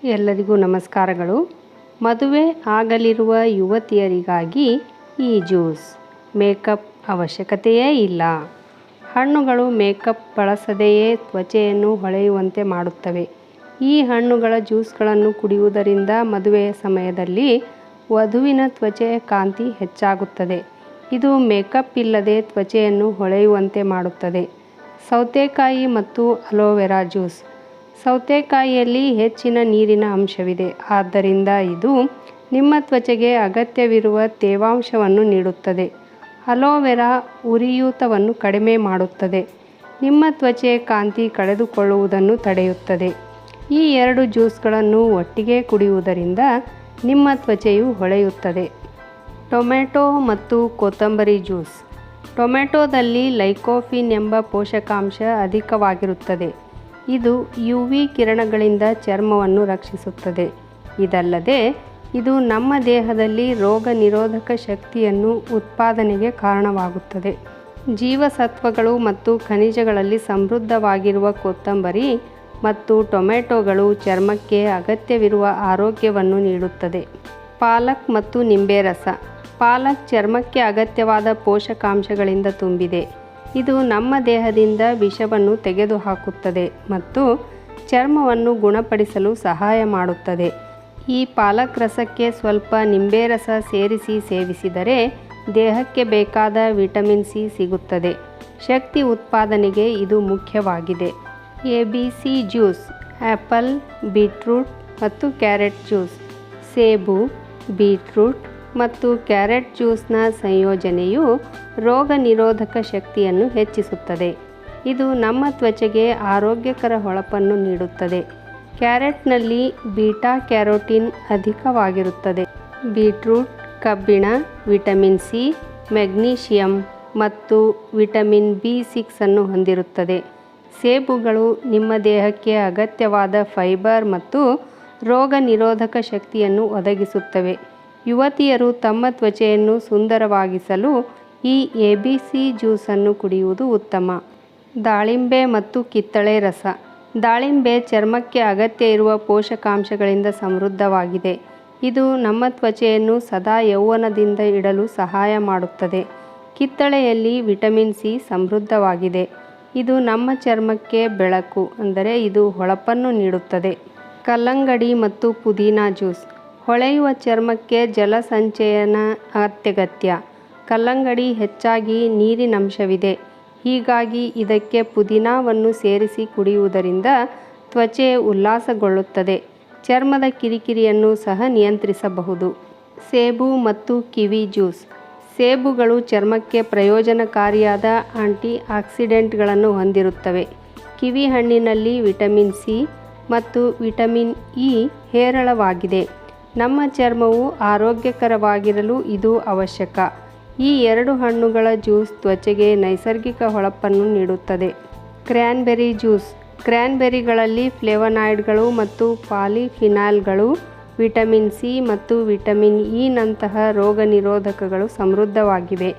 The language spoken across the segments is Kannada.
ಎಲ್ಲರಿಗೂ ನಮಸ್ಕಾರಗಳು. ಮದುವೆ ಆಗಲಿರುವ ಯುವತಿಯರಿಗಾಗಿ ಈ ಜ್ಯೂಸ್. ಮೇಕಪ್ ಅವಶ್ಯಕತೆಯೇ ಇಲ್ಲ. ಹಣ್ಣುಗಳು ಮೇಕಪ್ ಬಳಸದೆಯೇ ತ್ವಚೆಯನ್ನು ಹೊಳೆಯುವಂತೆ ಮಾಡುತ್ತವೆ. ಈ ಹಣ್ಣುಗಳ ಜ್ಯೂಸ್ಗಳನ್ನು ಕುಡಿಯುವುದರಿಂದ ಮದುವೆಯ ಸಮಯದಲ್ಲಿ ವಧುವಿನ ತ್ವಚೆಯ ಕಾಂತಿ ಹೆಚ್ಚಾಗುತ್ತದೆ. ಇದು ಮೇಕಪ್ ಇಲ್ಲದೆ ತ್ವಚೆಯನ್ನು ಹೊಳೆಯುವಂತೆ ಮಾಡುತ್ತದೆ. ಸೌತೆಕಾಯಿ ಮತ್ತು ಅಲೋವೆರಾ ಜ್ಯೂಸ್. ಸೌತೆಕಾಯಿಯಲ್ಲಿ ಹೆಚ್ಚಿನ ನೀರಿನ ಅಂಶವಿದೆ, ಆದ್ದರಿಂದ ಇದು ನಿಮ್ಮ ತ್ವಚೆಗೆ ಅಗತ್ಯವಿರುವ ತೇವಾಂಶವನ್ನು ನೀಡುತ್ತದೆ. ಅಲೋವೆರಾ ಉರಿಯೂತವನ್ನು ಕಡಿಮೆ ಮಾಡುತ್ತದೆ, ನಿಮ್ಮ ತ್ವಚೆಯ ಕಾಂತಿ ಕಳೆದುಕೊಳ್ಳುವುದನ್ನು ತಡೆಯುತ್ತದೆ. ಈ ಎರಡು ಜ್ಯೂಸ್ಗಳನ್ನು ಒಟ್ಟಿಗೆ ಕುಡಿಯುವುದರಿಂದ ನಿಮ್ಮ ತ್ವಚೆಯು ಹೊಳೆಯುತ್ತದೆ. ಟೊಮೆಟೊ ಮತ್ತು ಕೊತ್ತಂಬರಿ ಜ್ಯೂಸ್. ಟೊಮೆಟೊದಲ್ಲಿ ಲೈಕೋಪಿನ್ ಎಂಬ ಪೋಷಕಾಂಶ ಅಧಿಕವಾಗಿರುತ್ತದೆ. ಇದು UV ಕಿರಣಗಳಿಂದ ಚರ್ಮವನ್ನು ರಕ್ಷಿಸುತ್ತದೆ. ಇದಲ್ಲದೆ ಇದು ನಮ್ಮ ದೇಹದಲ್ಲಿ ರೋಗ ನಿರೋಧಕ ಶಕ್ತಿಯನ್ನು ಉತ್ಪಾದನೆಗೆ ಕಾರಣವಾಗುತ್ತದೆ. ಜೀವಸತ್ವಗಳು ಮತ್ತು ಖನಿಜಗಳಲ್ಲಿ ಸಮೃದ್ಧವಾಗಿರುವ ಕೊತ್ತಂಬರಿ ಮತ್ತು ಟೊಮೆಟೊಗಳು ಚರ್ಮಕ್ಕೆ ಅಗತ್ಯವಿರುವ ಆರೋಗ್ಯವನ್ನು ನೀಡುತ್ತದೆ. ಪಾಲಕ್ ಮತ್ತು ನಿಂಬೆ ರಸ. ಪಾಲಕ್ ಚರ್ಮಕ್ಕೆ ಅಗತ್ಯವಾದ ಪೋಷಕಾಂಶಗಳಿಂದ ತುಂಬಿದೆ. ಇದು ನಮ್ಮ ದೇಹದಿಂದ ವಿಷವನ್ನು ತೆಗೆದುಹಾಕುತ್ತದೆ ಮತ್ತು ಚರ್ಮವನ್ನು ಗುಣಪಡಿಸಲು ಸಹಾಯ ಮಾಡುತ್ತದೆ. ಈ ಪಾಲಕ್ ರಸಕ್ಕೆ ಸ್ವಲ್ಪ ನಿಂಬೆ ರಸ ಸೇರಿಸಿ ಸೇವಿಸಿದರೆ ದೇಹಕ್ಕೆ ಬೇಕಾದ ವಿಟಮಿನ್ ಸಿ ಸಿಗುತ್ತದೆ. ಶಕ್ತಿ ಉತ್ಪಾದನೆಗೆ ಇದು ಮುಖ್ಯವಾಗಿದೆ. ABC juice. ಆ್ಯಪಲ್, ಬೀಟ್ರೂಟ್ ಮತ್ತು ಕ್ಯಾರೆಟ್ ಜ್ಯೂಸ್. ಸೇಬು, ಬೀಟ್ರೂಟ್ ಮತ್ತು ಕ್ಯಾರೆಟ್ ಜ್ಯೂಸ್ನ ಸಂಯೋಜನೆಯು ರೋಗ ನಿರೋಧಕ ಶಕ್ತಿಯನ್ನು ಹೆಚ್ಚಿಸುತ್ತದೆ. ಇದು ನಮ್ಮ ತ್ವಚೆಗೆ ಆರೋಗ್ಯಕರ ಹೊಳಪನ್ನು ನೀಡುತ್ತದೆ. ಕ್ಯಾರೆಟ್ನಲ್ಲಿ ಬೀಟಾ ಕ್ಯಾರೋಟಿನ್ ಅಧಿಕವಾಗಿರುತ್ತದೆ. ಬೀಟ್ರೂಟ್ ಕಬ್ಬಿಣ, ವಿಟಮಿನ್ ಸಿ, ಮೆಗ್ನೀಷಿಯಂ ಮತ್ತು ವಿಟಮಿನ್ B6 ಅನ್ನು ಹೊಂದಿರುತ್ತದೆ. ಸೇಬುಗಳು ನಿಮ್ಮ ದೇಹಕ್ಕೆ ಅಗತ್ಯವಾದ ಫೈಬರ್ ಮತ್ತು ರೋಗ ನಿರೋಧಕ ಶಕ್ತಿಯನ್ನು ಒದಗಿಸುತ್ತವೆ. ಯುವತಿಯರು ತಮ್ಮ ತ್ವಚೆಯನ್ನು ಸುಂದರವಾಗಿಸಲು ಈ ABC ಜ್ಯೂಸನ್ನು ಕುಡಿಯುವುದು ಉತ್ತಮ. ದಾಳಿಂಬೆ ಮತ್ತು ಕಿತ್ತಳೆ ರಸ. ದಾಳಿಂಬೆ ಚರ್ಮಕ್ಕೆ ಅಗತ್ಯ ಇರುವ ಪೋಷಕಾಂಶಗಳಿಂದ ಸಮೃದ್ಧವಾಗಿದೆ. ಇದು ನಮ್ಮ ತ್ವಚೆಯನ್ನು ಸದಾ ಯೌವನದಿಂದ ಇಡಲು ಸಹಾಯ ಮಾಡುತ್ತದೆ. ಕಿತ್ತಳೆಯಲ್ಲಿ ವಿಟಮಿನ್ ಸಿ ಸಮೃದ್ಧವಾಗಿದೆ. ಇದು ನಮ್ಮ ಚರ್ಮಕ್ಕೆ ಬೆಳಕು, ಅಂದರೆ ಇದು ಹೊಳಪನ್ನು ನೀಡುತ್ತದೆ. ಕಲ್ಲಂಗಡಿ ಮತ್ತು ಪುದೀನಾ ಜ್ಯೂಸ್. ಹೊಳೆಯುವ ಚರ್ಮಕ್ಕೆ ಜಲಸಂಚಯನ ಅತ್ಯಗತ್ಯ. ಕಲ್ಲಂಗಡಿ ಹೆಚ್ಚಾಗಿ ನೀರಿನಂಶವಿದೆ, ಹೀಗಾಗಿ ಇದಕ್ಕೆ ಪುದೀನಾವನ್ನು ಸೇರಿಸಿ ಕುಡಿಯುವುದರಿಂದ ತ್ವಚೆ ಉಲ್ಲಾಸಗೊಳ್ಳುತ್ತದೆ. ಚರ್ಮದ ಕಿರಿಕಿರಿಯನ್ನು ಸಹ ನಿಯಂತ್ರಿಸಬಹುದು. ಸೇಬು ಮತ್ತು ಕಿವಿ ಜ್ಯೂಸ್. ಸೇಬುಗಳು ಚರ್ಮಕ್ಕೆ ಪ್ರಯೋಜನಕಾರಿಯಾದ ಆಂಟಿ ಆಕ್ಸಿಡೆಂಟ್ಗಳನ್ನು ಹೊಂದಿರುತ್ತವೆ. ಕಿವಿ ಹಣ್ಣಿನಲ್ಲಿ ವಿಟಮಿನ್ ಸಿ ಮತ್ತು ವಿಟಮಿನ್ ಇ ಹೇರಳವಾಗಿದೆ. ನಮ್ಮ ಚರ್ಮವು ಆರೋಗ್ಯಕರವಾಗಿರಲು ಇದು ಅವಶ್ಯಕ. ಈ ಎರಡು ಹಣ್ಣುಗಳ ಜ್ಯೂಸ್ ತ್ವಚೆಗೆ ನೈಸರ್ಗಿಕ ಹೊಳಪನ್ನು ನೀಡುತ್ತದೆ. Cranberry juice. ಕ್ರ್ಯಾನ್ಬೆರಿಗಳಲ್ಲಿ ಫ್ಲೇವನಾಯ್ಡ್ಗಳು ಮತ್ತು ಪಾಲಿಫಿನಾಲ್ಗಳು, ವಿಟಮಿನ್ ಸಿ ಮತ್ತು ವಿಟಮಿನ್ ಇ ನಂತಹ ರೋಗ ನಿರೋಧಕಗಳು ಸಮೃದ್ಧವಾಗಿವೆ.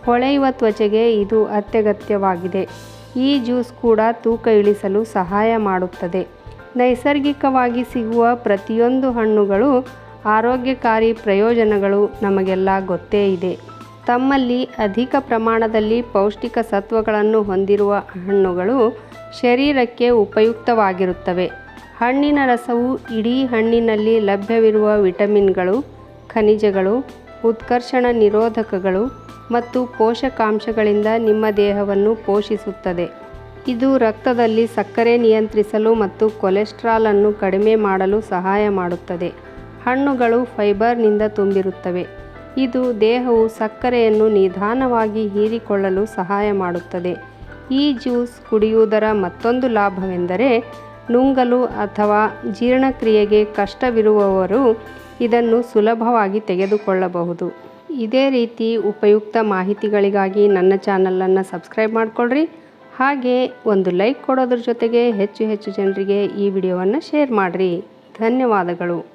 ಹೊಳೆಯುವ ತ್ವಚೆಗೆ ಇದು ಅತ್ಯಗತ್ಯವಾಗಿದೆ. ಈ ಜ್ಯೂಸ್ ಕೂಡ ತೂಕ ಇಳಿಸಲು ಸಹಾಯ ಮಾಡುತ್ತದೆ. ನೈಸರ್ಗಿಕವಾಗಿ ಸಿಗುವ ಪ್ರತಿಯೊಂದು ಹಣ್ಣುಗಳು ಆರೋಗ್ಯಕಾರಿ ಪ್ರಯೋಜನಗಳು ನಮಗೆಲ್ಲ ಗೊತ್ತೇ ಇದೆ. ತಮ್ಮಲ್ಲಿ ಅಧಿಕ ಪ್ರಮಾಣದಲ್ಲಿ ಪೌಷ್ಟಿಕ ಸತ್ವಗಳನ್ನು ಹೊಂದಿರುವ ಹಣ್ಣುಗಳು ಶರೀರಕ್ಕೆ ಉಪಯುಕ್ತವಾಗಿರುತ್ತವೆ. ಹಣ್ಣಿನ ರಸವು ಇಡೀ ಹಣ್ಣಿನಲ್ಲಿ ಲಭ್ಯವಿರುವ ವಿಟಮಿನ್ಗಳು, ಖನಿಜಗಳು, ಉತ್ಕರ್ಷಣ ನಿರೋಧಕಗಳು ಮತ್ತು ಪೋಷಕಾಂಶಗಳಿಂದ ನಿಮ್ಮ ದೇಹವನ್ನು ಪೋಷಿಸುತ್ತದೆ. ಇದು ರಕ್ತದಲ್ಲಿ ಸಕ್ಕರೆ ನಿಯಂತ್ರಿಸಲು ಮತ್ತು ಕೊಲೆಸ್ಟ್ರಾಲ್ ಅನ್ನು ಕಡಿಮೆ ಮಾಡಲು ಸಹಾಯ ಮಾಡುತ್ತದೆ. ಹಣ್ಣುಗಳು ಫೈಬರ್ನಿಂದ ತುಂಬಿರುತ್ತವೆ. ಇದು ದೇಹವು ಸಕ್ಕರೆಯನ್ನು ನಿಧಾನವಾಗಿ ಹೀರಿಕೊಳ್ಳಲು ಸಹಾಯ ಮಾಡುತ್ತದೆ. ಈ ಜ್ಯೂಸ್ ಕುಡಿಯುವುದರ ಮತ್ತೊಂದು ಲಾಭವೆಂದರೆ ನುಂಗಲು ಅಥವಾ ಜೀರ್ಣಕ್ರಿಯೆಗೆ ಕಷ್ಟವಿರುವವರು ಇದನ್ನು ಸುಲಭವಾಗಿ ತೆಗೆದುಕೊಳ್ಳಬಹುದು. ಇದೇ ರೀತಿ ಉಪಯುಕ್ತ ಮಾಹಿತಿಗಳಿಗಾಗಿ ನನ್ನ ಚಾನಲನ್ನು ಸಬ್ಸ್ಕ್ರೈಬ್ ಮಾಡಿಕೊಳ್ಳ್ರಿ. ಹಾಗೆ ಒಂದು ಲೈಕ್ ಕೊಡೋದ್ರ ಜೊತೆಗೆ ಹೆಚ್ಚು ಜನರಿಗೆ ಈ ವಿಡಿಯೋವನ್ನು ಶೇರ್ ಮಾಡಿರಿ. ಧನ್ಯವಾದಗಳು.